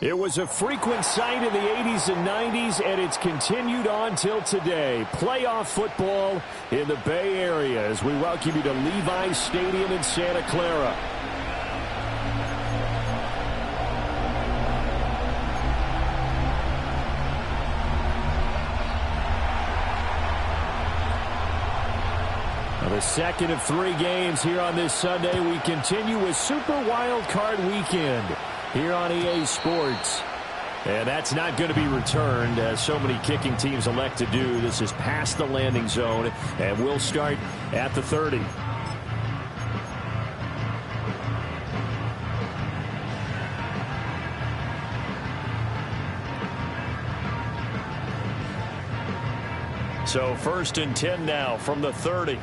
It was a frequent sight in the 80s and 90s, and it's continued on till today. Playoff football in the Bay Area as we welcome you to Levi's Stadium in Santa Clara. The second of 3 games here on this Sunday. We continue with Super Wild Card Weekend here on EA Sports. And that's not going to be returned, as so many kicking teams elect to do. This is past the landing zone, and we'll start at the 30. So 1st and 10 now from the 30.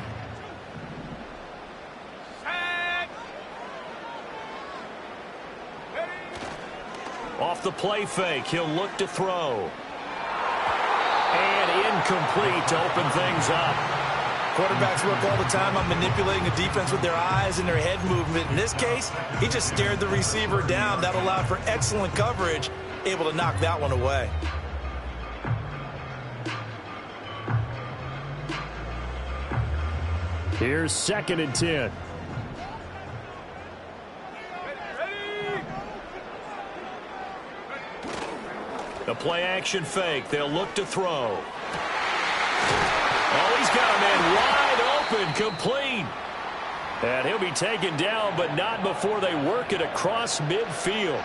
Off the play fake, he'll look to throw. And incomplete to open things up. Quarterbacks work all the time on manipulating the defense with their eyes and their head movement. In this case, he just stared the receiver down. That allowed for excellent coverage, able to knock that one away. Here's 2nd and 10. The play-action fake. They'll look to throw. Oh, he's got a man wide open, complete. And he'll be taken down, but not before they work it across midfield.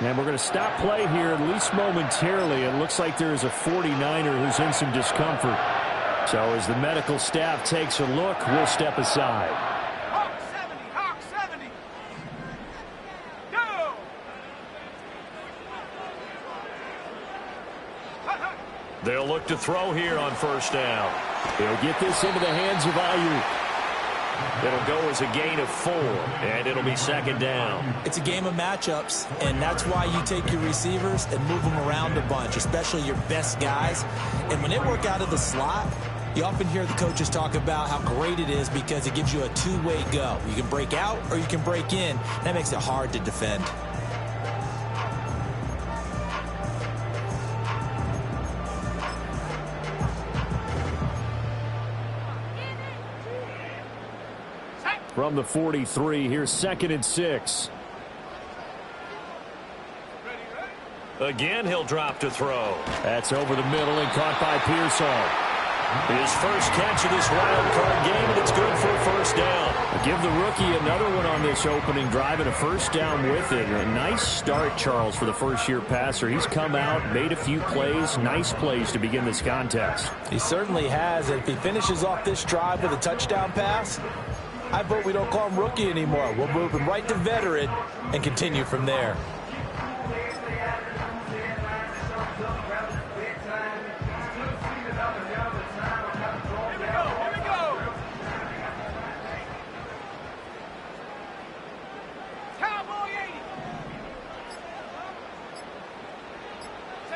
And we're going to stop play here, at least momentarily. It looks like there is a 49er who's in some discomfort. So as the medical staff takes a look, we'll step aside. They'll look to throw here on 1st down. They'll get this into the hands of Ayuk. It'll go as a gain of 4, and it'll be 2nd down. It's a game of matchups, and that's why you take your receivers and move them around a bunch, especially your best guys. And when they work out of the slot, you often hear the coaches talk about how great it is because it gives you a two-way go. You can break out or you can break in. That makes it hard to defend. From the 43, here's 2nd and 6. Again, he'll drop to throw. That's over the middle and caught by Pearsall. His first catch of this wild card game, and it's good for a 1st down. Give the rookie another one on this opening drive and a 1st down with it. A nice start, Charles, for the first-year passer. He's come out, made a few plays, nice plays to begin this contest. He certainly has. And if he finishes off this drive with a touchdown pass, I vote we don't call him rookie anymore. We'll move him right to veteran and continue from there.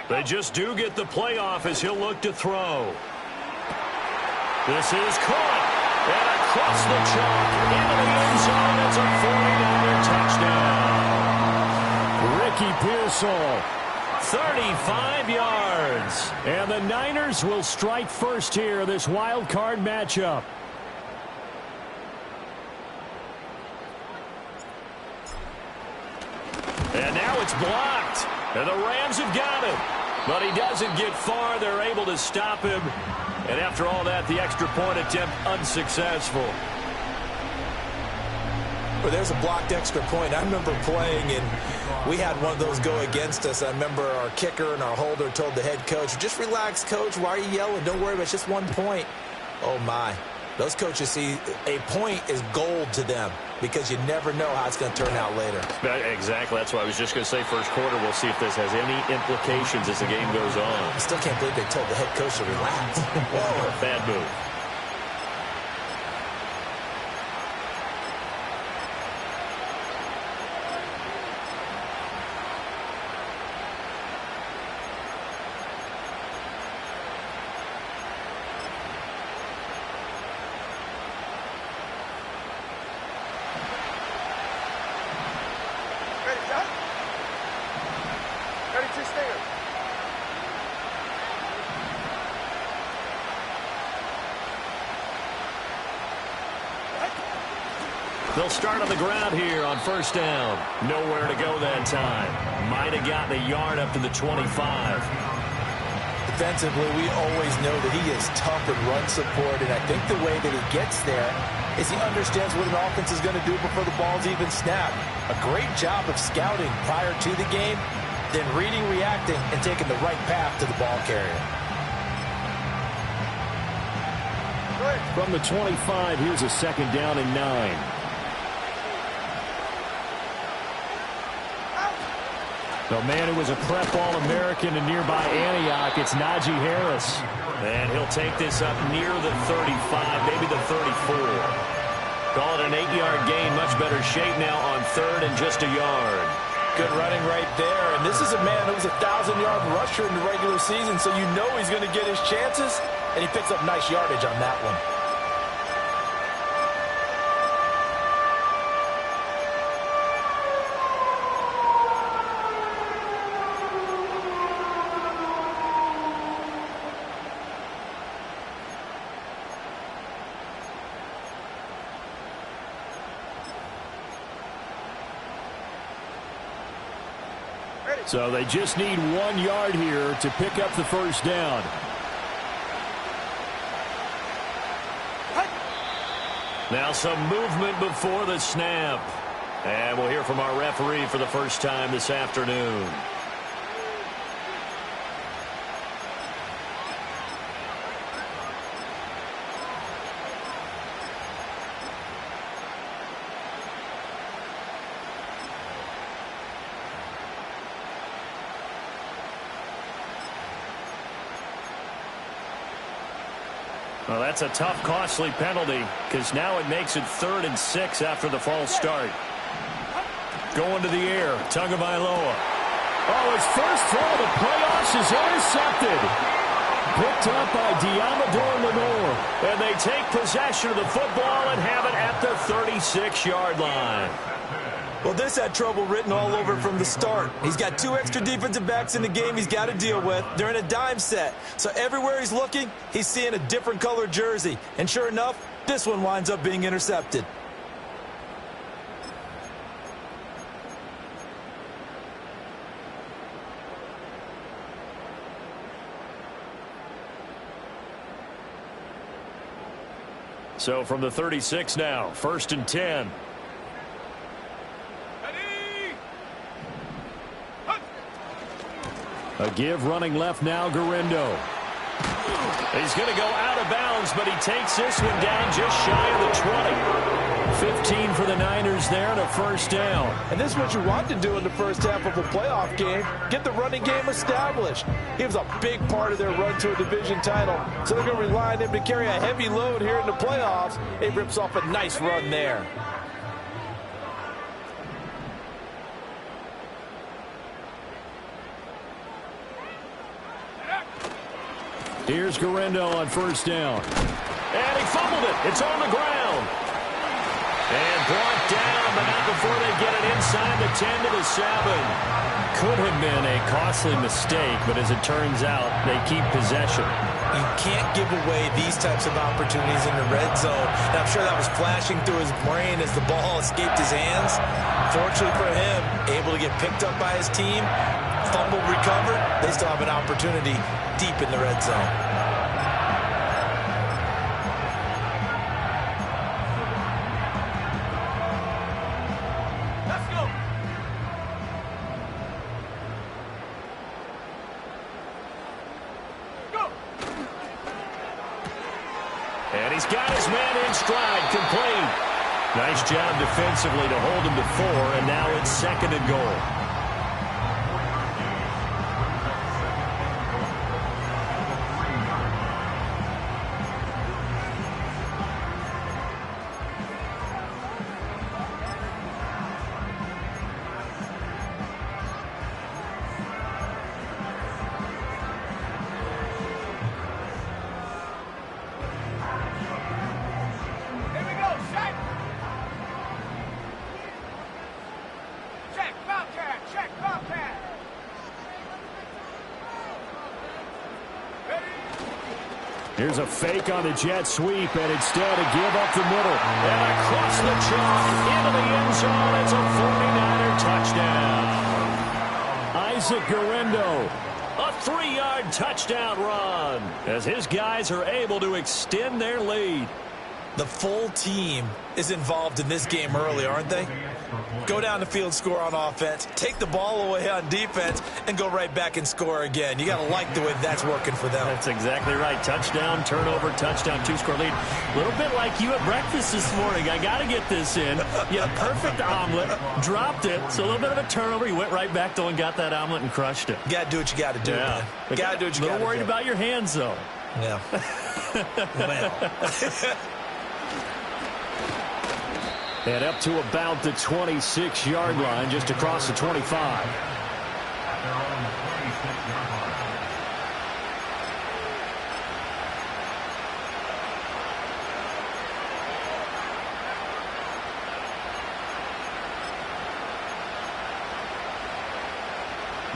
They just do get the playoff as he'll look to throw. This is caught. And across the chalk into the end zone. It's a 49er touchdown. Ricky Pearsall, 35 yards. And the Niners will strike first here, this wild card matchup. And now it's blocked. And the Rams have got him. But he doesn't get far. They're able to stop him. And after all that, the extra point attempt unsuccessful. Well, there's a blocked extra point. I remember playing, and we had one of those go against us. I remember our kicker and our holder told the head coach, just relax, coach. Why are you yelling? Don't worry about it. It's just 1 point. Oh, my. Those coaches see a point is gold to them because you never know how it's going to turn out later. Exactly. That's what I was just going to say. First quarter, we'll see if this has any implications as the game goes on. I still can't believe they told the head coach to relax. Whoa. Bad move. They'll start on the ground here on first down. Nowhere to go that time. Might have gotten a yard up to the 25. Defensively, we always know that he is tough in run support, and I think the way that he gets there is he understands what an offense is going to do before the ball's even snapped. A great job of scouting prior to the game, then reading, reacting, and taking the right path to the ball carrier. From the 25, here's a second down and 9. The man who was a prep All-American in nearby Antioch, it's Najee Harris. And he'll take this up near the 35, maybe the 34. Call it an 8-yard gain, much better shape now on third and just a yard. Good running right there, and this is a man who was a 1,000-yard rusher in the regular season, so you know he's going to get his chances, and he picks up nice yardage on that one. So they just need 1 yard here to pick up the first down. Now some movement before the snap. And we'll hear from our referee for the first time this afternoon. Well, that's a tough, costly penalty because now it makes it 3rd and 6 after the false start. Going to the air, Tagovailoa. Oh, his first throw of the playoffs is intercepted. Picked up by Deommodore Lenoir. And they take possession of the football and have it at the 36-yard line. Well, this had trouble written all over from the start. He's got 2 extra defensive backs in the game he's got to deal with. They're in a dime set. So everywhere he's looking, he's seeing a different color jersey. And sure enough, this one winds up being intercepted. So from the 36 now, 1st and 10. A give running left now, Gurindo. He's going to go out of bounds, but he takes this one down just shy of the 20. 15 for the Niners there and a first down. And this is what you want to do in the first half of a playoff game. Get the running game established. He was a big part of their run to a division title. So they're going to rely on him to carry a heavy load here in the playoffs. He rips off a nice run there. Here's Gurindo on first down. And he fumbled it. It's on the ground. And brought down, but not before they get it inside the 10 to the 7. Could have been a costly mistake, but as it turns out, they keep possession. You can't give away these types of opportunities in the red zone. And I'm sure that was flashing through his brain as the ball escaped his hands. Fortunately for him, able to get picked up by his team, fumbled, recovered. They still have an opportunity deep in the red zone. Let's go. Go. And he's got his man in stride, complete. Nice job defensively to hold him to 4, and now it's 2nd and goal. Check, Bobcat. Here's a fake on the jet sweep, and instead a give up the middle. And across the chalk into the end zone. It's a 49er touchdown. Isaac Guerendo, a 3-yard touchdown run as his guys are able to extend their lead. The full team is involved in this game early, aren't they? Go down the field, score on offense, take the ball away on defense, and go right back and score again. You got to like the way that's working for them. That's exactly right. Touchdown, turnover, touchdown, 2-score lead. A little bit like you at breakfast this morning. I got to get this in. You had a perfect omelet, dropped it. So a little bit of a turnover. You went right back, though, and got that omelet and crushed it. You got to do what you got to do, man. You got to do what you got to do. A little worried about your hands, though. Yeah. Well. And up to about the 26-yard line, just across the 25.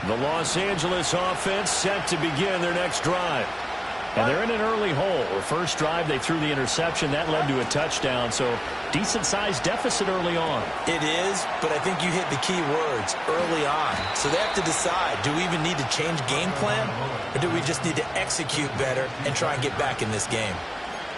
The Los Angeles offense set to begin their next drive. And they're in an early hole. The first drive, they threw the interception. That led to a touchdown, so decent-sized deficit early on. It is, but I think you hit the key words, early on. So they have to decide, do we even need to change game plan, or do we just need to execute better and try and get back in this game?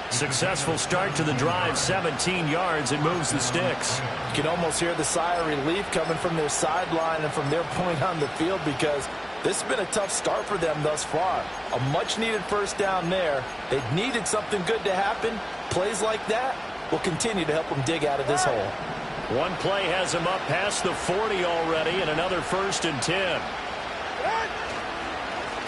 Successful start to the drive, 17 yards. It moves the sticks. You can almost hear the sigh of relief coming from their sideline and from their point on the field because this has been a tough start for them thus far. A much-needed first down there. They needed something good to happen. Plays like that will continue to help them dig out of this hole. One play has them up past the 40 already, and another 1st and 10.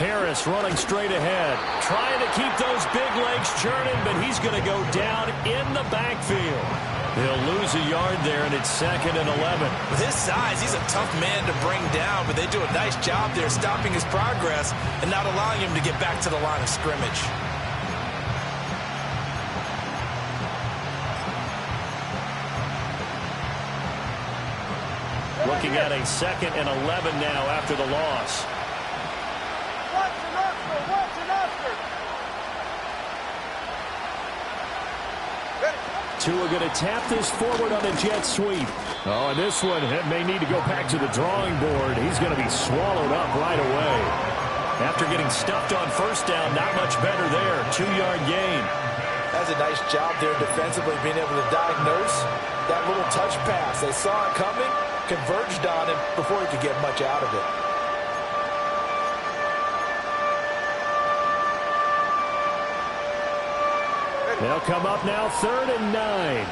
Harris running straight ahead, trying to keep those big legs churning, but he's going to go down in the backfield. He'll lose a yard there, and it's 2nd and 11. With his size, he's a tough man to bring down, but they do a nice job there stopping his progress and not allowing him to get back to the line of scrimmage. Looking at a 2nd and 11 now after the loss. Tua going to tap this forward on a jet sweep. Oh, and this one may need to go back to the drawing board. He's going to be swallowed up right away. After getting stuffed on first down, not much better there. 2-yard gain. That's a nice job there defensively, being able to diagnose that little touch pass. They saw it coming, converged on him before he could get much out of it. They'll come up now 3rd and 9.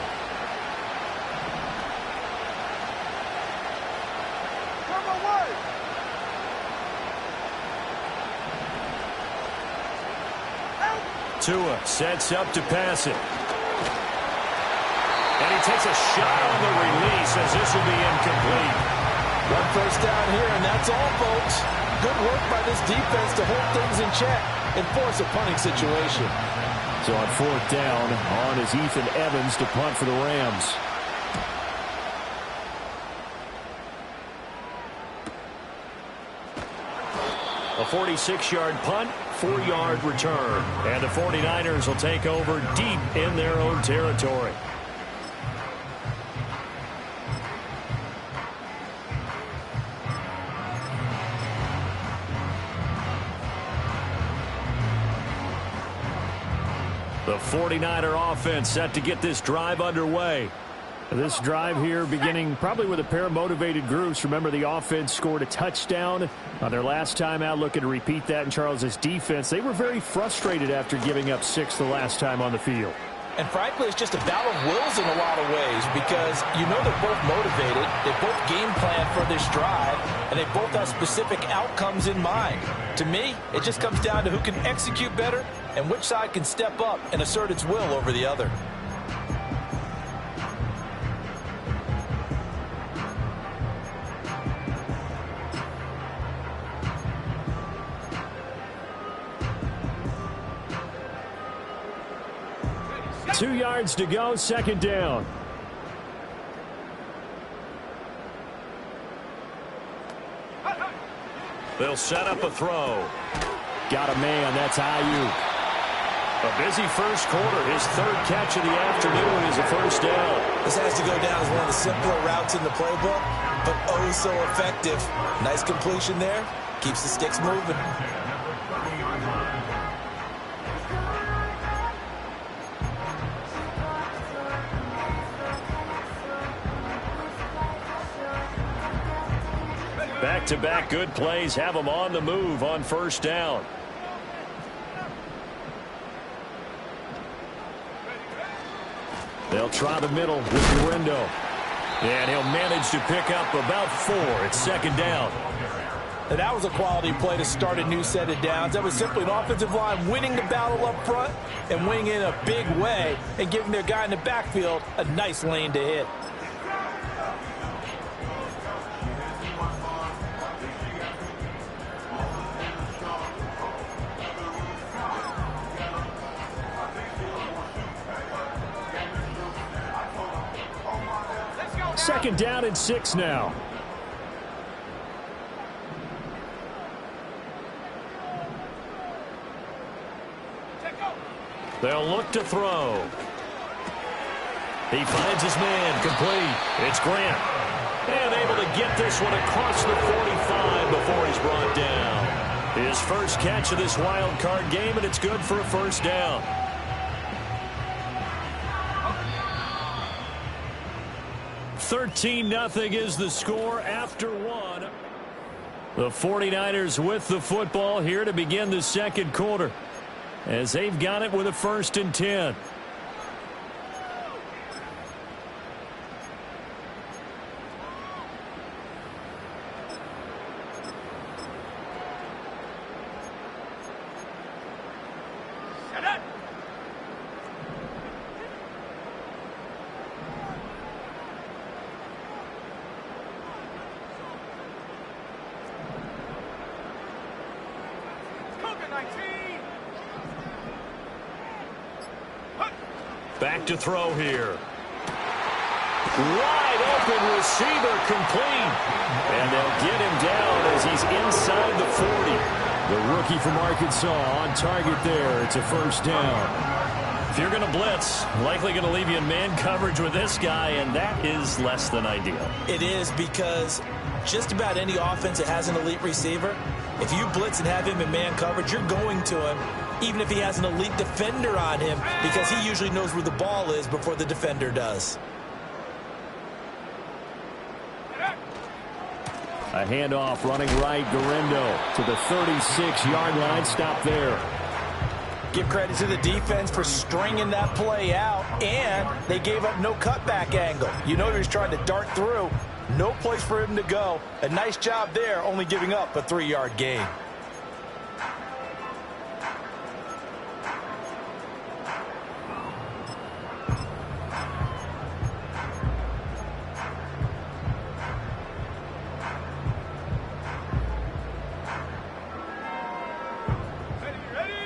Tua sets up to pass it. And he takes a shot on the release as this will be incomplete. One first down here, and that's all, folks. Good work by this defense to hold things in check and force a punting situation. So on 4th down, on is Ethan Evans to punt for the Rams. A 46-yard punt, 4-yard return. And the 49ers will take over deep in their own territory. The 49er offense set to get this drive underway. This drive here beginning probably with a pair of motivated groups. Remember, the offense scored a touchdown on their last time out, looking to repeat that in Charles' defense. They were very frustrated after giving up 6 the last time on the field. And frankly, it's just a battle of wills in a lot of ways because you know they're both motivated, they both game plan for this drive, and they both have specific outcomes in mind. To me, it just comes down to who can execute better and which side can step up and assert its will over the other. Two yards to go, 2nd down. They'll set up a throw. Got a man, that's Ayuk. A busy first quarter. His third catch of the afternoon is a first down. This has to go down as one of the simpler routes in the playbook, but oh so effective. Nice completion there. Keeps the sticks moving. Back-to-back good plays have him on the move on first down. They'll try the middle with Gurindo. And he'll manage to pick up about 4. It's second down. And that was a quality play to start a new set of downs. That was simply an offensive line winning the battle up front and winning in a big way and giving their guy in the backfield a nice lane to hit. Second down and 6 now. They'll look to throw. He finds his man, complete. It's Grant. And able to get this one across the 45 before he's brought down. His first catch of this wild card game, and it's good for a first down. 13-0 is the score after 1. The 49ers with the football here to begin the second quarter, as they've got it with a 1st and 10. Back to throw here. Wide open receiver, complete. And they'll get him down as he's inside the 40. The rookie from Arkansas on target there. It's a first down. If you're going to blitz, likely going to leave you in man coverage with this guy, and that is less than ideal. It is, because just about any offense that has an elite receiver, if you blitz and have him in man coverage, you're going to him, even if he has an elite defender on him, because he usually knows where the ball is before the defender does. A handoff running right, Gurindo to the 36-yard line. Stop there. Give credit to the defense for stringing that play out, and they gave up no cutback angle. You know he was trying to dart through. No place for him to go. A nice job there, only giving up a 3-yard gain.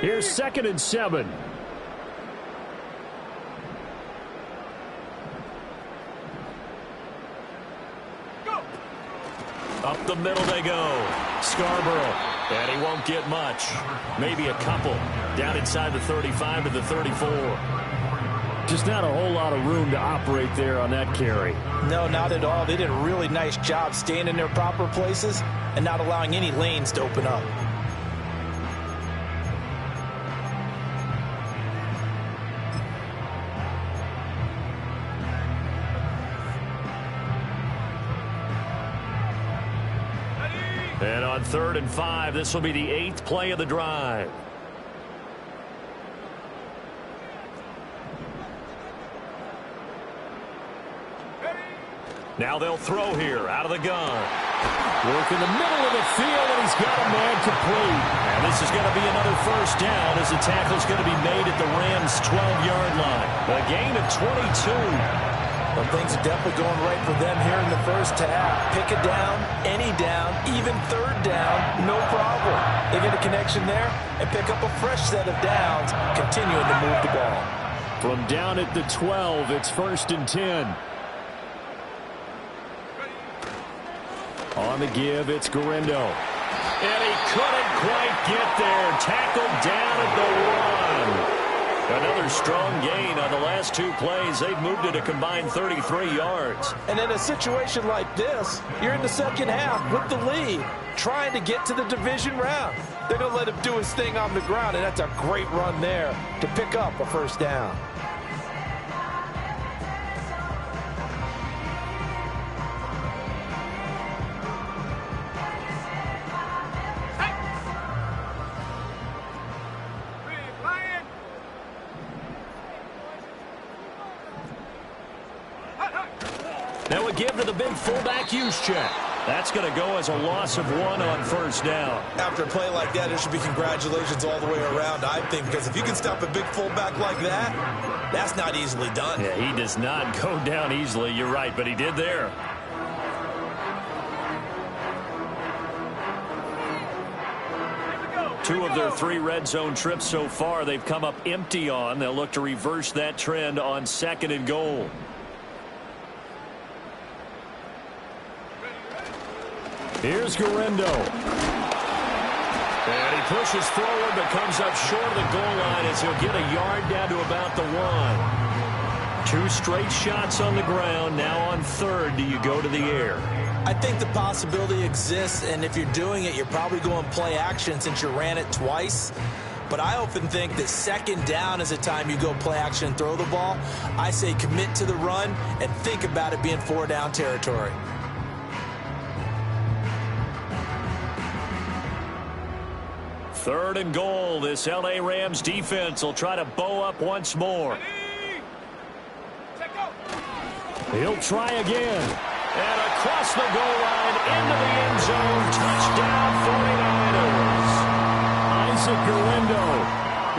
Here's 2nd and 7. Up the middle they go. Scarborough. And he won't get much. Maybe a couple. Down inside the 35 to the 34. Just not a whole lot of room to operate there on that carry. No, not at all. They did a really nice job staying in their proper places and not allowing any lanes to open up. And on 3rd and 5, this will be the 8th play of the drive. Now they'll throw here out of the gun. Work in the middle of the field, and he's got a man complete. And this is going to be another first down as the tackle's going to be made at the Rams' 12-yard line. A gain of 22. Well, things are definitely going right for them here in the first half. Pick a down, any down, even 3rd down, no problem. They get a connection there and pick up a fresh set of downs, continuing to move the ball. From down at the 12, it's 1st and 10. On the give, it's Gurindo. And he couldn't quite get there. Tackled down at the 1. Another strong gain on the last 2 plays. They've moved it a combined 33 yards. And in a situation like this, you're in the second half with the lead, trying to get to the division round. They're going to let him do his thing on the ground, and that's a great run there to pick up a first down. Now a give to the big fullback Juszczyk. That's going to go as a loss of 1 on first down. After a play like that, it should be congratulations all the way around, I think, because if you can stop a big fullback like that, that's not easily done. Yeah, he does not go down easily. You're right, but he did there. Two of their 3 red zone trips so far, they've come up empty on. They'll look to reverse that trend on 2nd and goal. Here's Guerendo. And he pushes forward but comes up short of the goal line as he'll get a yard down to about the 1. 2 straight shots on the ground. Now on 3rd, do you go to the air? I think the possibility exists, and if you're doing it, you're probably going play action since you ran it twice. But I often think that 2nd down is a time you go play action and throw the ball. I say commit to the run and think about it being 4-down territory. Third and goal. This L.A. Rams defense will try to bow up once more. He'll try again. And across the goal line into the end zone. Touchdown 49ers. Isaac Guerendo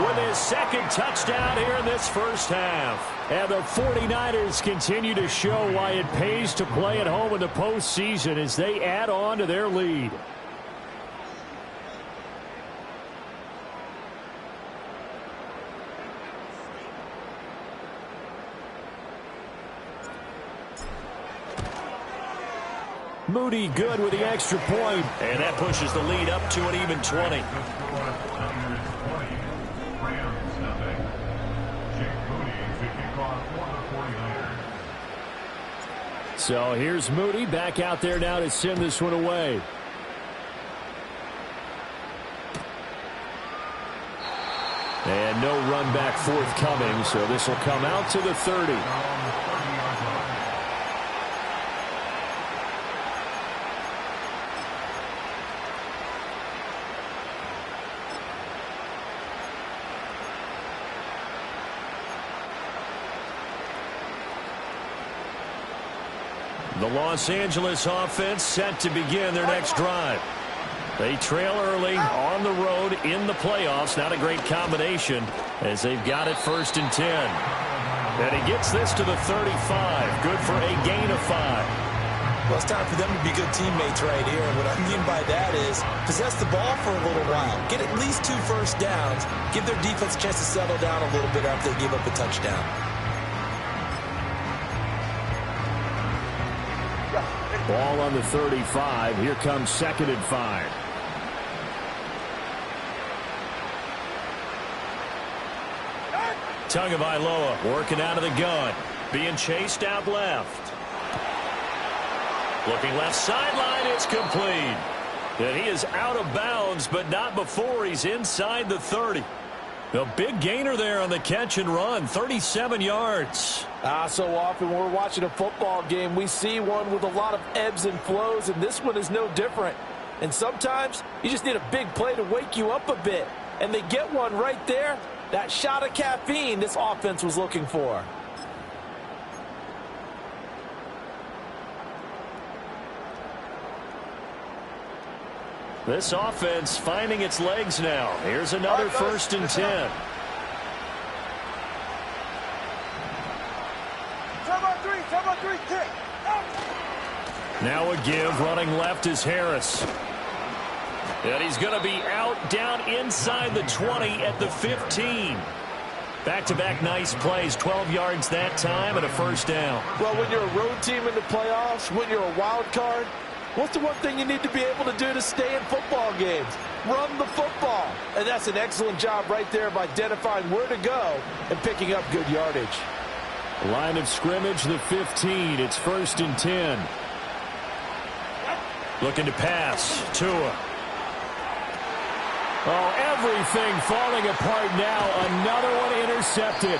with his 2nd touchdown here in this first half. And the 49ers continue to show why it pays to play at home in the postseason as they add on to their lead. Moody good with the extra point. And that pushes the lead up to an even 20. So here's Moody back out there now to send this one away. And no run back forthcoming, so this will come out to the 30. The Los Angeles offense set to begin their next drive. They trail early on the road in the playoffs. Not a great combination as they've got it 1st and 10. And he gets this to the 35. Good for a gain of 5. Well, it's time for them to be good teammates right here. And what I mean by that is possess the ball for a little while. Get at least 2 first downs. Give their defense a chance to settle down a little bit after they give up a touchdown. Ball on the 35. Here comes 2nd and 5. Tagovailoa working out of the gun. Being chased out left. Looking left sideline. It's complete. And he is out of bounds, but not before he's inside the 30. The big gainer there on the catch and run, 37 yards. So often when we're watching a football game, we see one with a lot of ebbs and flows, and this one is no different. And sometimes you just need a big play to wake you up a bit. And they get one right there, that shot of caffeine this offense was looking for. This offense finding its legs now. Here's another 1st and 10. Now a give, running left is Harris. And he's going to be out down inside the 20 at the 15. Back-to-back nice plays, 12 yards that time and a 1st down. Well, when you're a road team in the playoffs, when you're a wild card, What's the one thing you need to be able to do to stay in football games? Run the football. And that's an excellent job right there of identifying where to go and picking up good yardage. Line of scrimmage, the 15. It's 1st and 10. Looking to pass. Tua. Oh, everything falling apart now. Another one intercepted.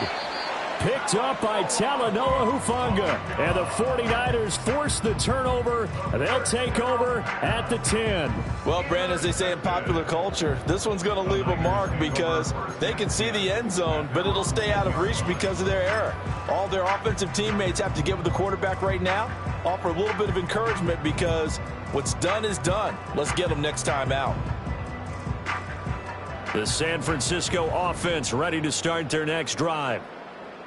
Picked up by Talanoa Hufanga. And the 49ers force the turnover. They'll take over at the 10. Well, Brandon, as they say in popular culture, this one's going to leave a mark because they can see the end zone, but it'll stay out of reach because of their error. All their offensive teammates have to get with the quarterback right now, offer a little bit of encouragement because what's done is done. Let's get them next time out. The San Francisco offense ready to start their next drive.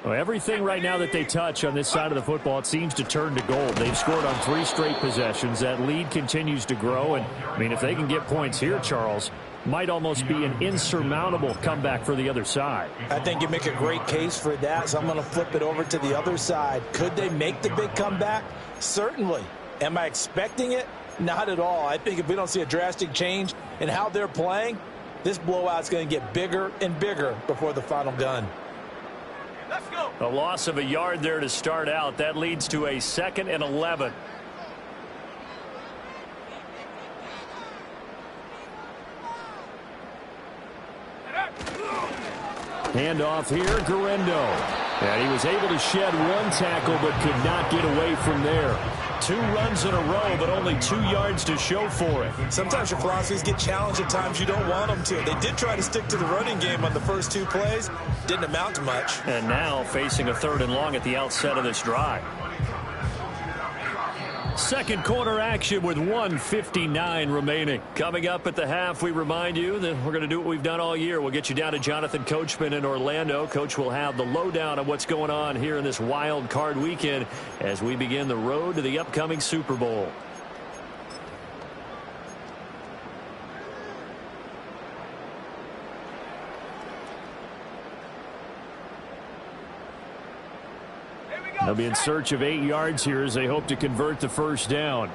Well, everything right now that they touch on this side of the football, it seems to turn to gold. They've scored on 3 straight possessions. That lead continues to grow. And, I mean, if they can get points here, Charles, might almost be an insurmountable comeback for the other side. I think you make a great case for that, so I'm going to flip it over to the other side. Could they make the big comeback? Certainly. Am I expecting it? Not at all. I think if we don't see a drastic change in how they're playing, this blowout's going to get bigger and bigger before the final gun. Let's go. A loss of a yard there to start out. That leads to a 2nd and 11. Handoff here, Guerendo. And he was able to shed 1 tackle but could not get away from there. 2 runs in a row, but only 2 yards to show for it. Sometimes your philosophies get challenged at times you don't want them to. They did try to stick to the running game on the first 2 plays. Didn't amount to much. And now facing a 3rd and long at the outset of this drive. Second quarter action with 1:59 remaining. Coming up at the half, we remind you that we're going to do what we've done all year. We'll get you down to Jonathan Coachman in Orlando. Coach will have the lowdown of what's going on here in this wild card weekend as we begin the road to the upcoming Super Bowl. They'll be in search of 8 yards here as they hope to convert the first down.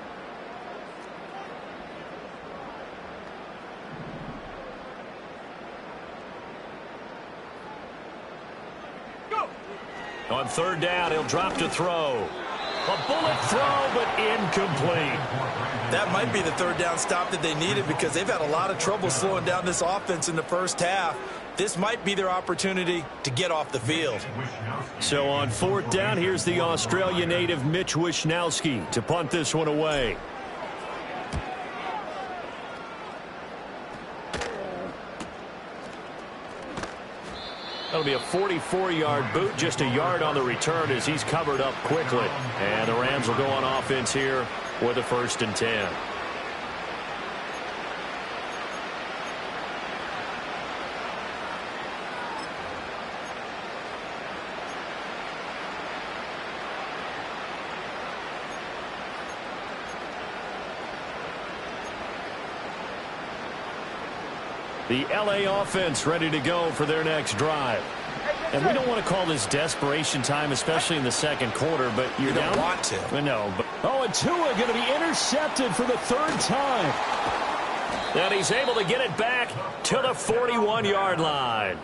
Go. On 3rd down, he'll drop to throw. A bullet throw, but incomplete. That might be the 3rd down stop that they needed because they've had a lot of trouble slowing down this offense in the first half. This might be their opportunity to get off the field. So on 4th down, here's the Australia native Mitch Wishnowsky to punt this one away. That'll be a 44-yard boot, just a yard on the return as he's covered up quickly. And the Rams will go on offense here with a 1st and 10. The LA offense ready to go for their next drive. And we don't want to call this desperation time, especially in the second quarter, but you're you don't down. want to. No, but and Tua going to be intercepted for the 3rd time. And he's able to get it back to the 41-yard line.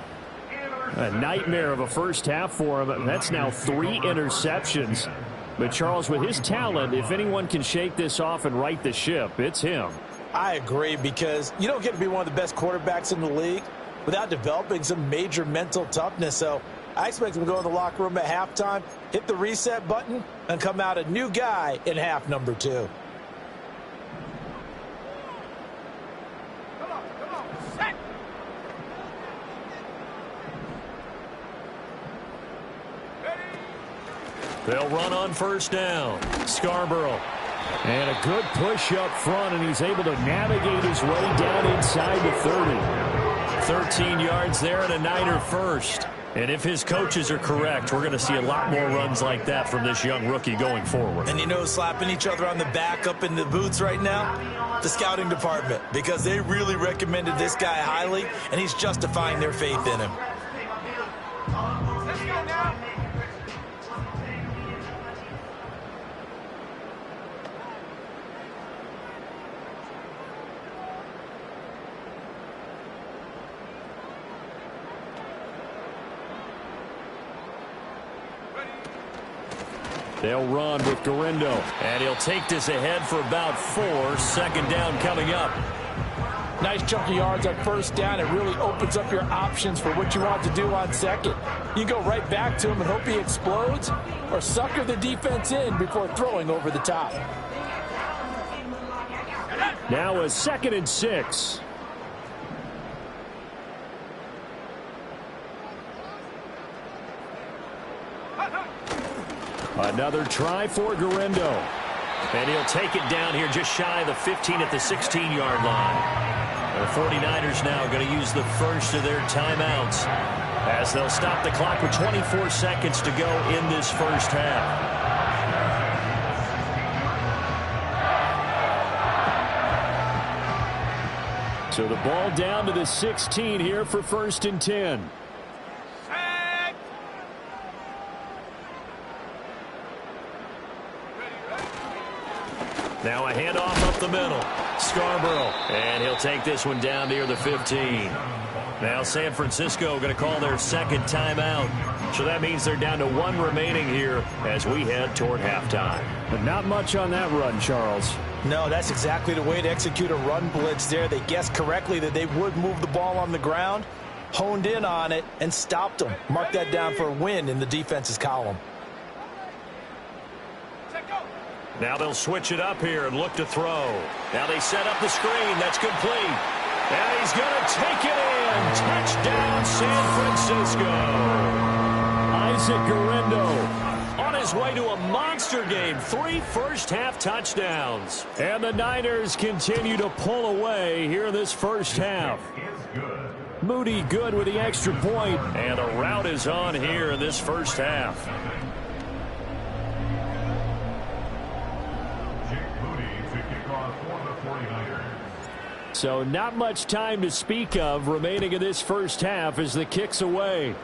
A nightmare of a first half for him. That's now 3 interceptions. But Charles, with his talent, if anyone can shake this off and right the ship, it's him. I agree because you don't get to be one of the best quarterbacks in the league without developing some major mental toughness. So I expect him to go in the locker room at halftime, hit the reset button, and come out a new guy in half number 2. Set. They'll run on 1st down. Scarborough. And a good push up front, and he's able to navigate his way down inside the 30. 13 yards there and a Niner first. And if his coaches are correct, we're going to see a lot more runs like that from this young rookie going forward. And you know, slapping each other on the back up in the boots right now? The scouting department, because they really recommended this guy highly, and he's justifying their faith in him. Let's go now. They'll run with Gurindo. And he'll take this ahead for about 4. Second down coming up. Nice chunk of yards on first down. It really opens up your options for what you want to do on second. You go right back to him and hope he explodes, or sucker the defense in before throwing over the top. Now a 2nd and 6. Another try for Gurindo. And he'll take it down here just shy of the 15 at the 16-yard line. The 49ers now going to use the first of their timeouts as they'll stop the clock with 24 seconds to go in this first half. So the ball down to the 16 here for 1st and 10. Now a handoff up the middle. Scarborough. And he'll take this one down near the 15. Now San Francisco going to call their 2nd timeout. So that means they're down to 1 remaining here as we head toward halftime. But not much on that run, Charles. No, that's exactly the way to execute a run blitz there. They guessed correctly that they would move the ball on the ground, honed in on it, and stopped them. Mark that down for a win in the defense's column. Now they'll switch it up here and look to throw. Now they set up the screen. That's complete. And he's going to take it in. Touchdown, San Francisco. Isaac Gurindo on his way to a monster game. 3 first-half touchdowns. And the Niners continue to pull away here in this first half. Moody good with the extra point. And a rout is on here in this first half. So not much time to speak of remaining in this first half as the kick's away.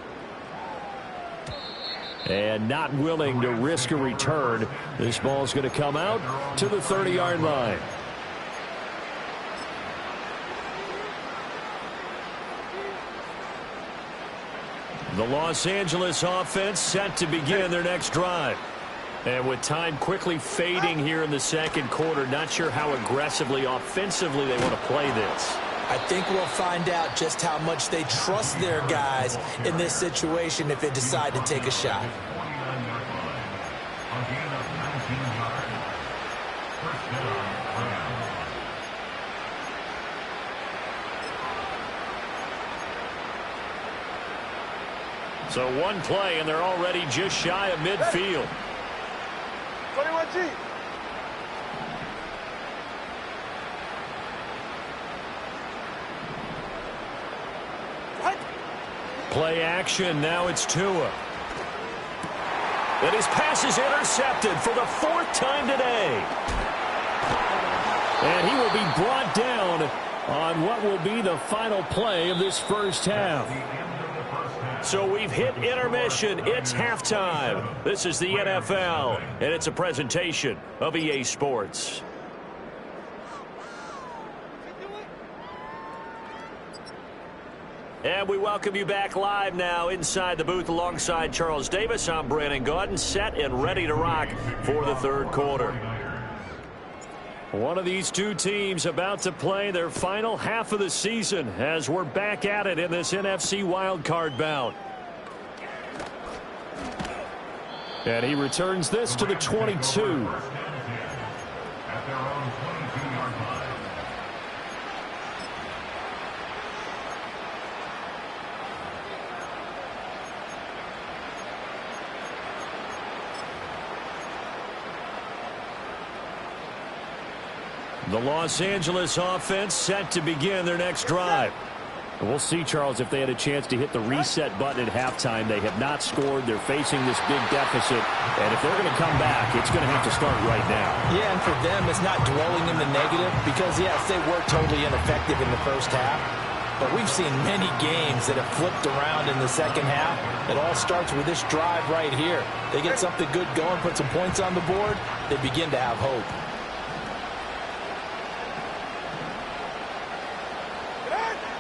And not willing to risk a return. This ball's going to come out to the 30-yard line. The Los Angeles offense set to begin their next drive. And with time quickly fading here in the second quarter, not sure how aggressively, offensively they want to play this. I think we'll find out just how much they trust their guys in this situation if they decide to take a shot. So one play, and they're already just shy of midfield. 21G. Play action. Now it's Tua. And his pass is intercepted for the 4th time today. And he will be brought down on what will be the final play of this first half. So we've hit intermission. It's halftime. This is the NFL, and it's a presentation of EA Sports. And we welcome you back live now inside the booth alongside Charles Davis. I'm Brandon Gaudin, set and ready to rock for the third quarter. One of these two teams about to play their final half of the season as we're back at it in this NFC wildcard bout. And he returns this to the 22. The Los Angeles offense set to begin their next drive. We'll see, Charles, if they had a chance to hit the reset button at halftime. They have not scored. They're facing this big deficit. And if they're going to come back, it's going to have to start right now. Yeah, and for them, it's not dwelling in the negative because, yes, they were totally ineffective in the first half. But we've seen many games that have flipped around in the second half. It all starts with this drive right here. They get something good going, put some points on the board, they begin to have hope.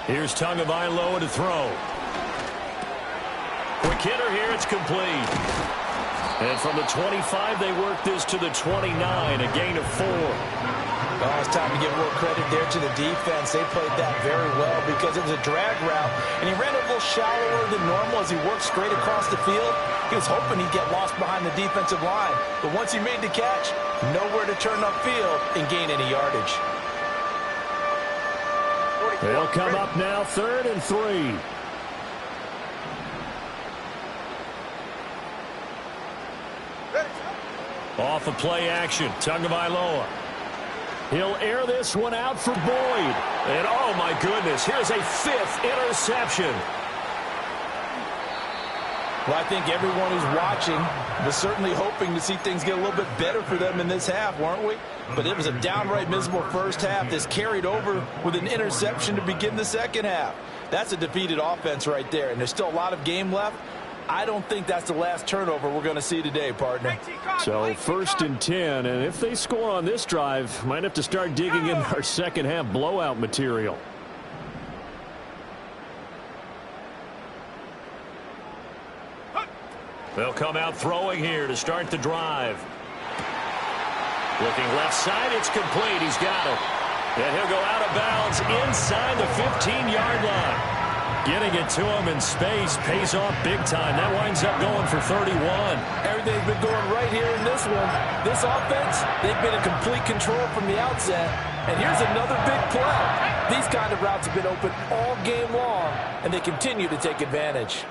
Here's Tagovailoa to throw. Quick hitter here, it's complete. And from the 25, they work this to the 29, a gain of 4. Oh, it's time to give more credit there to the defense. They played that very well because it was a drag route, and he ran a little shallower than normal as he worked straight across the field. He was hoping he'd get lost behind the defensive line, but once he made the catch, nowhere to turn upfield and gain any yardage. They'll come up now 3rd and 3. Off of play action, Tagovailoa. He'll air this one out for Boyd. And, oh, my goodness, here's a 5th interception. Well, I think everyone who's watching was certainly hoping to see things get a little bit better for them in this half, weren't we? But it was a downright miserable first half. This carried over with an interception to begin the second half. That's a defeated offense right there, and there's still a lot of game left. I don't think that's the last turnover we're going to see today, partner. So 1st and 10, and if they score on this drive, might have to start digging in our second half blowout material. They'll come out throwing here to start the drive. Looking left side, it's complete. He's got it. And he'll go out of bounds inside the 15-yard line. Getting it to him in space pays off big time. That winds up going for 31. Everything's been going right here in this one. This offense, they've been in complete control from the outset. And here's another big play. These kind of routes have been open all game long, and they continue to take advantage.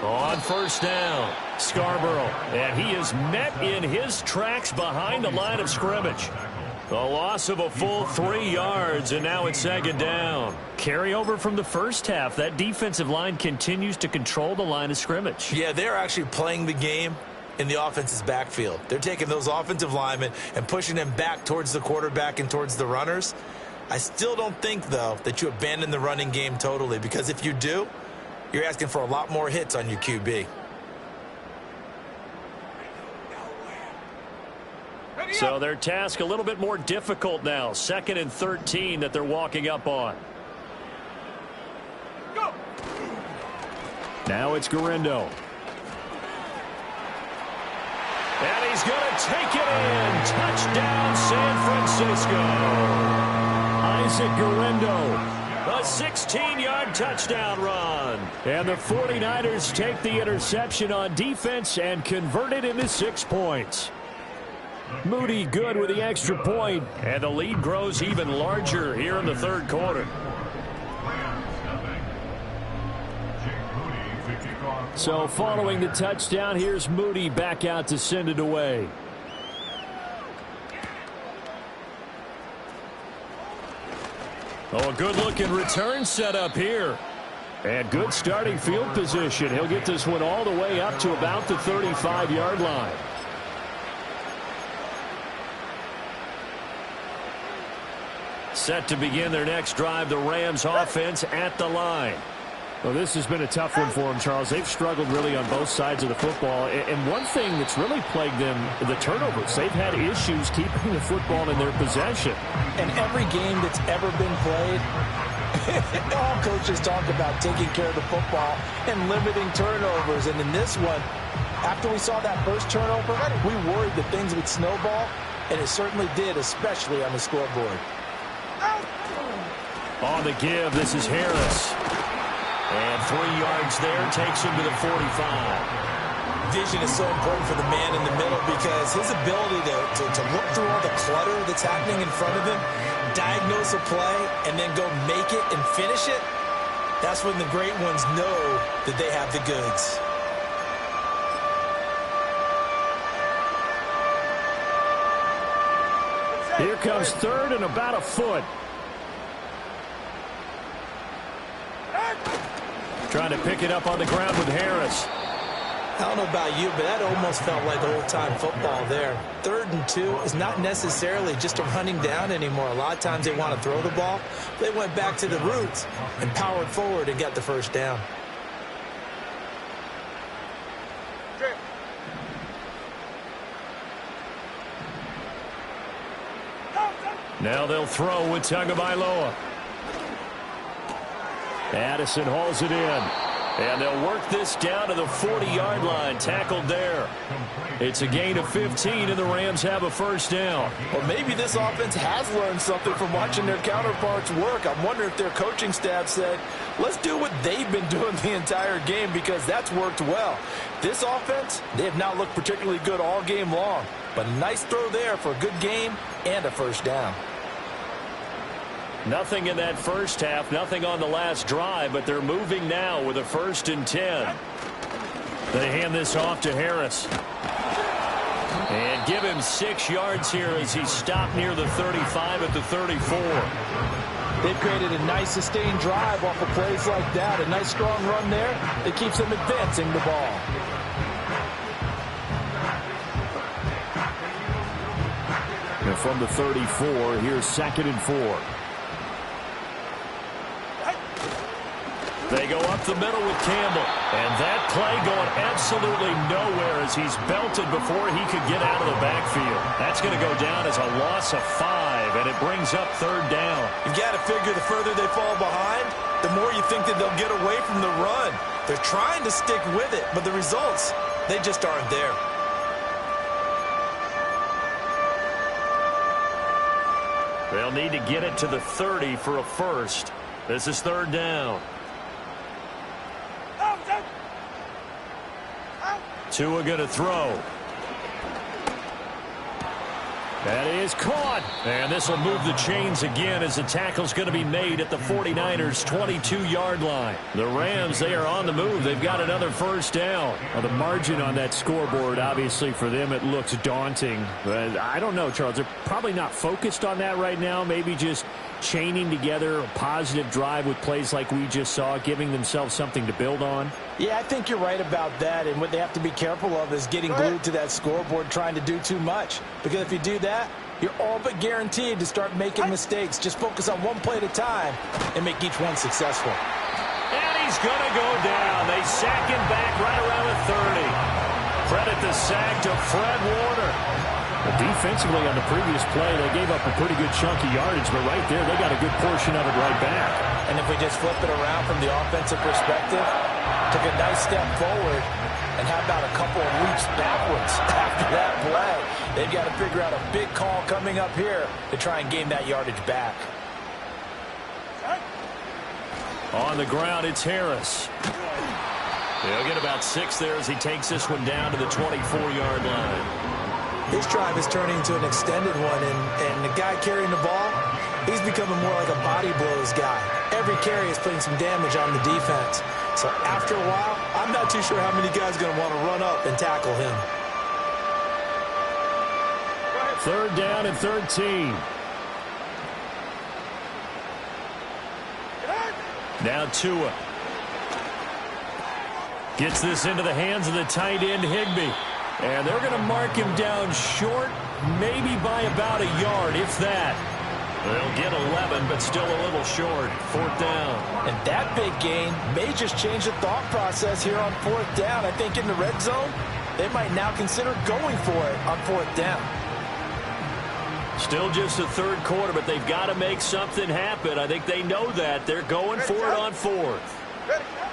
On 1st down, Scarborough. And he is met in his tracks behind the line of scrimmage. The loss of a full 3 yards, and now it's 2nd down. Carry over from the first half. That defensive line continues to control the line of scrimmage. Yeah, they're actually playing the game in the offense's backfield. They're taking those offensive linemen and pushing them back towards the quarterback and towards the runners. I still don't think, though, that you abandon the running game totally, because if you do, you're asking for a lot more hits on your QB. So their task a little bit more difficult now. 2nd and 13 that they're walking up on. Go. Now it's Garindo. And he's going to take it in. Touchdown, San Francisco. Isaac Garindo. A 16-yard touchdown run. And the 49ers take the interception on defense and convert it into 6 points. Moody good with the extra point, and the lead grows even larger here in the 3rd quarter. So following the touchdown, here's Moody back out to send it away. Oh, a good-looking return set up here. And good starting field position. He'll get this one all the way up to about the 35-yard line. Set to begin their next drive, the Rams offense at the line. Well, this has been a tough one for them, Charles. They've struggled really on both sides of the football. And one thing that's really plagued them, the turnovers. They've had issues keeping the football in their possession. And every game that's ever been played, all coaches talk about taking care of the football and limiting turnovers. And in this one, after we saw that first turnover, we worried that things would snowball, and it certainly did, especially on the scoreboard. On the give, this is Harris. And 3 yards there, takes him to the 45. Vision is so important for the man in the middle, because his ability to look through all the clutter that's happening in front of him, diagnose a play, and then go make it and finish it, that's when the great ones know that they have the goods. Here comes 3rd and about a foot. Trying to pick it up on the ground with Harris. I don't know about you, but that almost felt like old-time football there. 3rd and 2 is not necessarily just a running down anymore. A lot of times they want to throw the ball. They went back to the roots and powered forward and got the first down. Now they'll throw with Tagovailoa. Addison hauls it in. And they'll work this down to the 40-yard line, tackled there. It's a gain of 15, and the Rams have a first down. Well, maybe this offense has learned something from watching their counterparts work. I'm wondering if their coaching staff said, let's do what they've been doing the entire game, because that's worked well. This offense, they have not looked particularly good all game long. But a nice throw there for a good game and a first down. Nothing in that first half, nothing on the last drive, but they're moving now with a 1st and 10. They hand this off to Harris. And give him 6 yards here as he stopped near the 35 at the 34. They've created a nice sustained drive off of plays like that. A nice strong run there that keeps them advancing the ball. And from the 34, here's 2nd and 4. They go up the middle with Campbell. And that play going absolutely nowhere as he's belted before he could get out of the backfield. That's going to go down as a loss of 5, and it brings up 3rd down. You've got to figure the further they fall behind, the more you think that they'll get away from the run. They're trying to stick with it, but the results, they just aren't there. They'll need to get it to the 30 for a first. This is 3rd down. Tua going to throw. That is caught. And this will move the chains again as the tackle's going to be made at the 49ers' 22-yard line. The Rams, they are on the move. They've got another first down. Well, the margin on that scoreboard, obviously for them, it looks daunting. But I don't know, Charles. They're probably not focused on that right now. Maybe just chaining together a positive drive with plays like we just saw, giving themselves something to build on. Yeah, I think you're right about that. And what they have to be careful of is getting glued to that scoreboard trying to do too much. Because if you do that, you're all but guaranteed to start making mistakes. Just focus on one play at a time and make each one successful. And he's going to go down. They sack him back right around the 30. Credit the sack to Fred Warner. Well, defensively on the previous play, they gave up a pretty good chunk of yardage, but right there, they got a good portion of it right back. And if we just flip it around from the offensive perspective, took a nice step forward, and how about a couple of leaps backwards after that play? They've got to figure out a big call coming up here to try and gain that yardage back. On the ground, it's Harris. They'll get about 6 there as he takes this one down to the 24-yard line. This drive is turning into an extended one, and the guy carrying the ball, he's becoming more like a body blows guy. Every carry is putting some damage on the defense. So after a while, I'm not too sure how many guys are going to want to run up and tackle him. 3rd down and 13. Now Tua gets this into the hands of the tight end Higbee. And they're going to mark him down short, maybe by about a yard, if that. They'll get 11, but still a little short. 4th down. And that big gain may just change the thought process here on 4th down. I think in the red zone, they might now consider going for it on 4th down. Still just the 3rd quarter, but they've got to make something happen. I think they know that. They're going for it on 4th.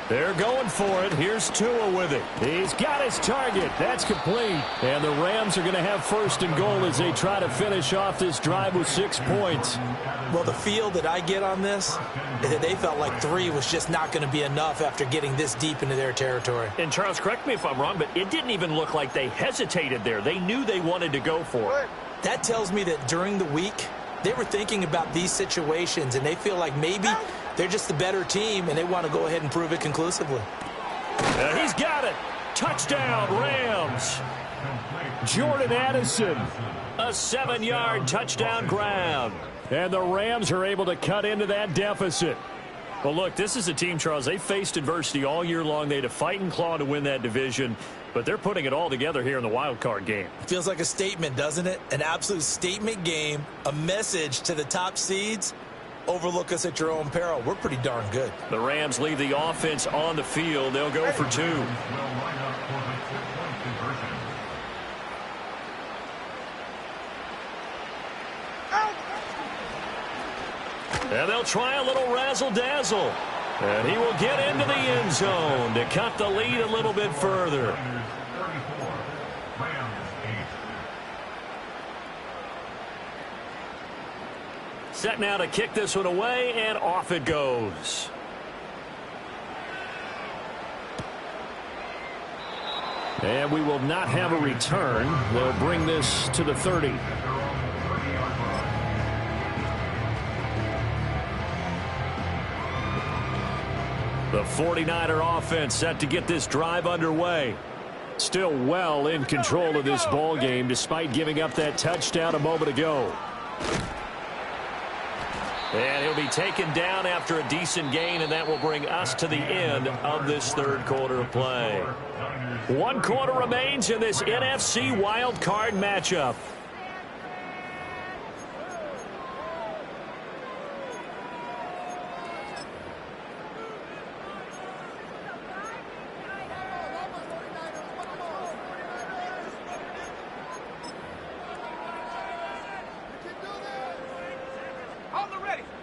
They're going for it. Here's Tua with it. He's got his target. That's complete. And the Rams are going to have 1st and goal as they try to finish off this drive with 6 points. Well, the feel that I get on this is that they felt like 3 was just not going to be enough after getting this deep into their territory. And Charles, correct me if I'm wrong, but it didn't even look like they hesitated there. They knew they wanted to go for it. That tells me that during the week, they were thinking about these situations, and they feel like maybe they're just the better team, and they want to go ahead and prove it conclusively. He's got it. Touchdown, Rams. Jordan Addison, a 7-yard touchdown grab. And the Rams are able to cut into that deficit. Well, look, this is a team, Charles, they faced adversity all year long. They had to fight and claw to win that division, but they're putting it all together here in the wild card game. Feels like a statement, doesn't it? An absolute statement game, a message to the top seeds. Overlook us at your own peril. We're pretty darn good. The Rams leave the offense on the field. They'll go for 2. And they'll try a little razzle-dazzle. And he will get into the end zone to cut the lead a little bit further. Set now to kick this one away, and off it goes. And we will not have a return. They'll bring this to the 30. The 49er offense set to get this drive underway. Still well in control of this ball game despite giving up that touchdown a moment ago. And he'll be taken down after a decent gain, and that will bring us to the end of this third quarter of play. 1 quarter remains in this NFC wild card matchup.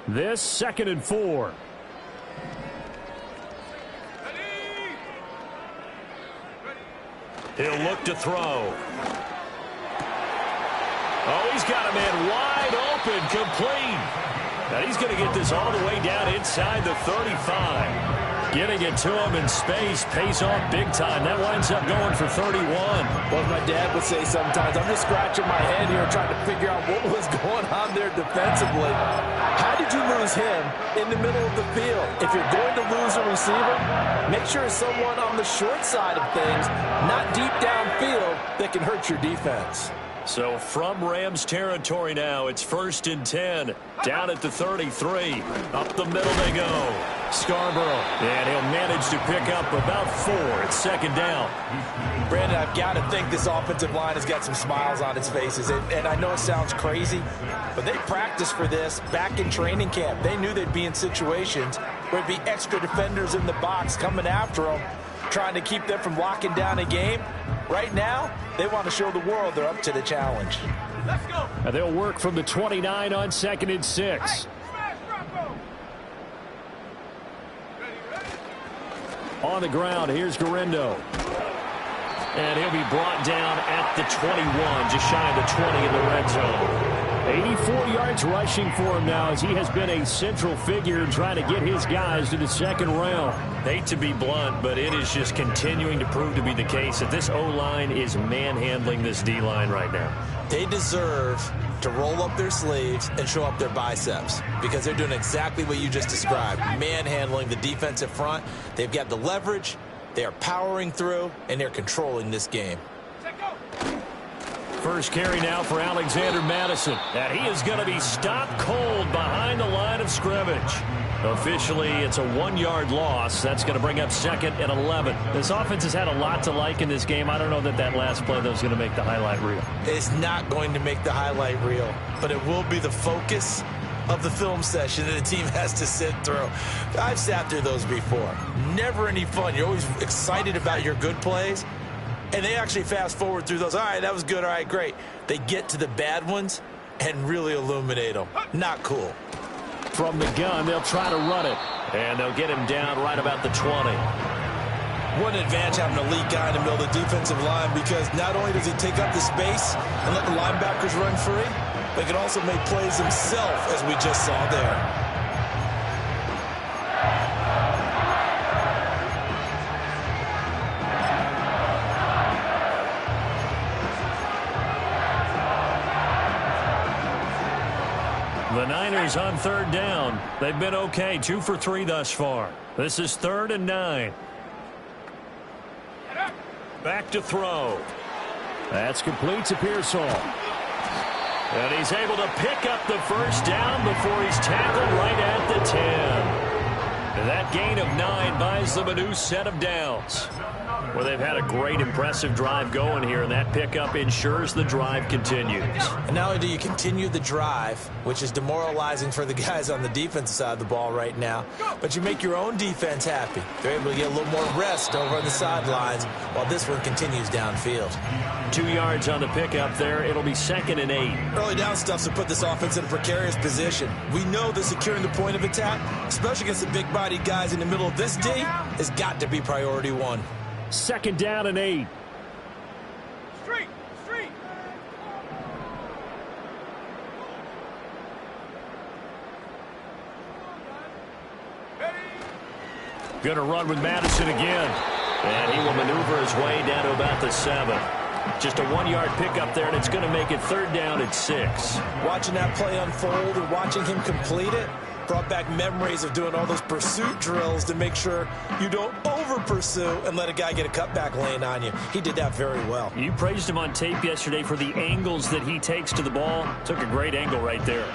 This 2nd and 4. He'll look to throw. Oh, he's got a man wide open, complete. Now he's going to get this all the way down inside the 35. Getting it to him in space pays off big time. That winds up going for 31. Well, my dad would say sometimes, I'm just scratching my head here trying to figure out what was going on there defensively. How did you lose him in the middle of the field? If you're going to lose a receiver, make sure it's someone on the short side of things, not deep downfield, that can hurt your defense. So from Rams territory now, it's 1st and 10. Down at the 33. Up the middle they go. Scarborough. And he'll manage to pick up about 4. It's 2nd down. Brandon, I've got to think this offensive line has got some smiles on its faces. And I know it sounds crazy, but they practiced for this back in training camp. They knew they'd be in situations where there'd be extra defenders in the box coming after them, trying to keep them from locking down a game. Right now, they want to show the world they're up to the challenge. Let's go. And they'll work from the 29 on 2nd and 6. On the ground, here's Garindo. And he'll be brought down at the 21, just shy of the 20 in the red zone. 84 yards rushing for him now as he has been a central figure in trying to get his guys to the 2nd round. Hate to be blunt, but it is just continuing to prove to be the case that this O-line is manhandling this D-line right now. They deserve to roll up their sleeves and show up their biceps because they're doing exactly what you just described, manhandling the defensive front. They've got the leverage, they are powering through, and they're controlling this game. First carry now for Alexander Madison. And he is going to be stopped cold behind the line of scrimmage. Officially, it's a 1-yard loss. That's going to bring up 2nd and 11. This offense has had a lot to like in this game. I don't know that that last play, though, is going to make the highlight reel. It's not going to make the highlight reel, but it will be the focus of the film session that the team has to sit through. I've sat through those before. Never any fun. You're always excited about your good plays, and they actually fast forward through those. All right, that was good. All right, great. They get to the bad ones and really illuminate them. Not cool. From the gun, they'll try to run it. And they'll get him down right about the 20. What an advantage having an elite guy in the middle of the defensive line, because not only does he take up the space and let the linebackers run free, but he can also make plays himself, as we just saw there. The Niners on 3rd down. They've been okay, 2 for 3 thus far. This is 3rd and 9. Back to throw. That's complete to Pearsall. And he's able to pick up the first down before he's tackled right at the 10. And that gain of 9 buys them a new set of downs. Well, they've had a great, impressive drive going here, and that pickup ensures the drive continues. And not only do you continue the drive, which is demoralizing for the guys on the defensive side of the ball right now, but you make your own defense happy. They're able to get a little more rest over on the sidelines while this one continues downfield. 2 yards on the pickup there. It'll be 2nd and 8. Early down stuff's to put this offense in a precarious position. We know that securing the point of attack, especially against the big-bodied guys in the middle of this D, has got to be priority one. 2nd down and 8. Street. Going to run with Madison again. And he will maneuver his way down to about the 7. Just a 1-yard pickup there, and it's going to make it 3rd down and 6. Watching that play unfold and watching him complete it brought back memories of doing all those pursuit drills to make sure you don't over-pursue and let a guy get a cutback lane on you. He did that very well. You praised him on tape yesterday for the angles that he takes to the ball. Took a great angle right there.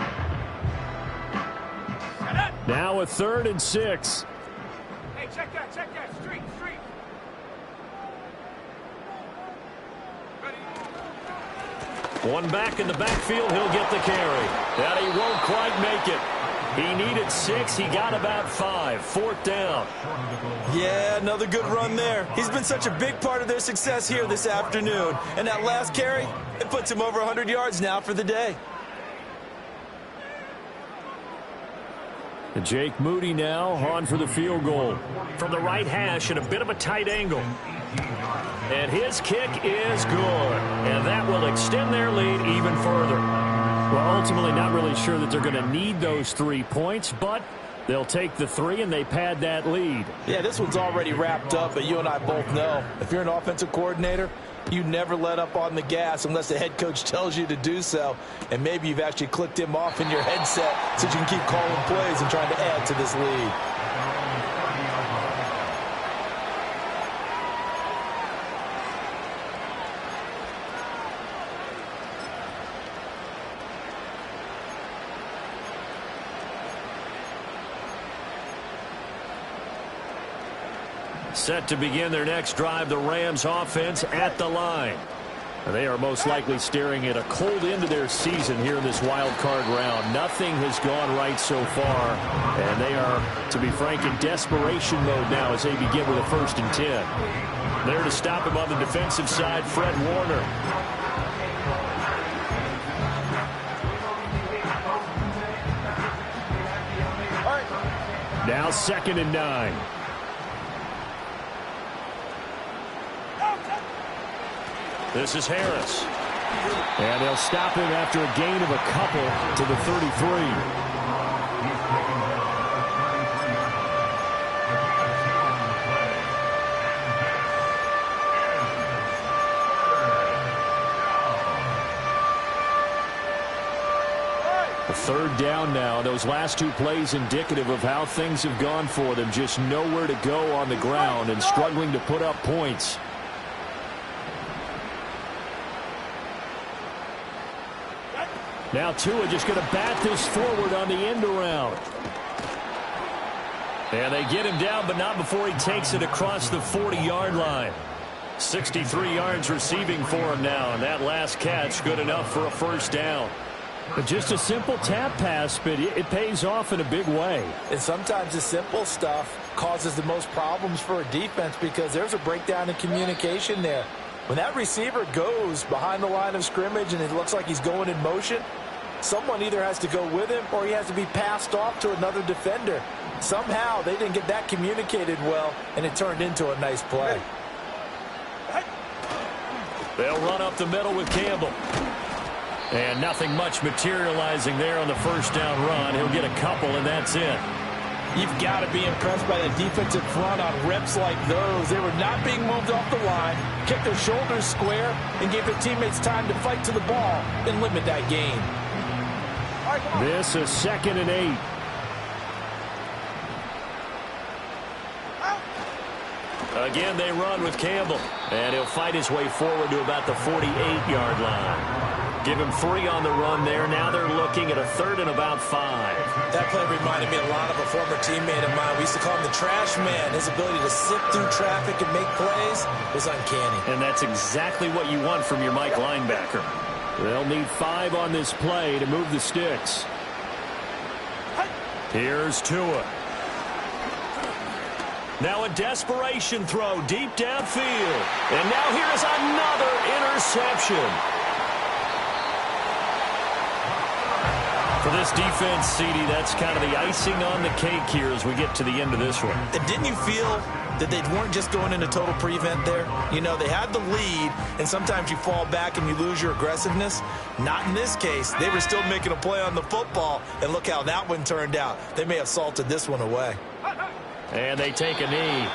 Now a 3rd and 6. Hey, check that. Street. One back in the backfield, he'll get the carry. And he won't quite make it. He needed 6, he got about 5. 4th down. Yeah, another good run there. He's been such a big part of their success here this afternoon. And that last carry, it puts him over 100 yards now for the day. And Jake Moody now on for the field goal. From the right hash at a bit of a tight angle. And his kick is good. And that will extend their lead even further. Well, ultimately not really sure that they're going to need those 3 points, but they'll take the 3 and they pad that lead. Yeah, this one's already wrapped up, but you and I both know if you're an offensive coordinator, you never let up on the gas unless the head coach tells you to do so. And maybe you've actually clicked him off in your headset so you can keep calling plays and trying to add to this lead. Set to begin their next drive, the Rams offense at the line. They are most likely staring at a cold end to their season here in this wild card round. Nothing has gone right so far, and they are, to be frank, in desperation mode now as they begin with a 1st and 10. There to stop him on the defensive side, Fred Warner. Now 2nd and 9. This is Harris. And they'll stop him after a gain of a couple to the 33. A 3rd down now. Those last 2 plays indicative of how things have gone for them. Just nowhere to go on the ground and struggling to put up points. Now Tua just going to bat this forward on the end around. And they get him down, but not before he takes it across the 40-yard line. 63 yards receiving for him now, and that last catch good enough for a 1st down. But just a simple tap pass, but it pays off in a big way. And sometimes the simple stuff causes the most problems for a defense because there's a breakdown in communication there. When that receiver goes behind the line of scrimmage and it looks like he's going in motion, someone either has to go with him or he has to be passed off to another defender. Somehow they didn't get that communicated well, and it turned into a nice play. They'll run up the middle with Campbell. And nothing much materializing there on the 1st down run. He'll get a couple, and that's it. You've got to be impressed by the defensive front on reps like those. They were not being moved off the line, kept their shoulders square, and gave their teammates time to fight to the ball and limit that gain. This is 2nd and 8. Again, they run with Campbell, and he'll fight his way forward to about the 48-yard line. Give him 3 on the run there. Now they're looking at a 3rd and about 5. That play reminded me a lot of a former teammate of mine. We used to call him the trash man. His ability to slip through traffic and make plays was uncanny. And that's exactly what you want from your Mike linebacker. They'll need 5 on this play to move the sticks. Here's Tua. Now a desperation throw deep downfield. And now here is another interception. For this defense, CD, that's kind of the icing on the cake here as we get to the end of this one. And didn't you feel that they weren't just going into total prevent there? You know, they had the lead, and sometimes you fall back and you lose your aggressiveness. Not in this case. They were still making a play on the football, and look how that one turned out. They may have salted this one away. And they take a knee.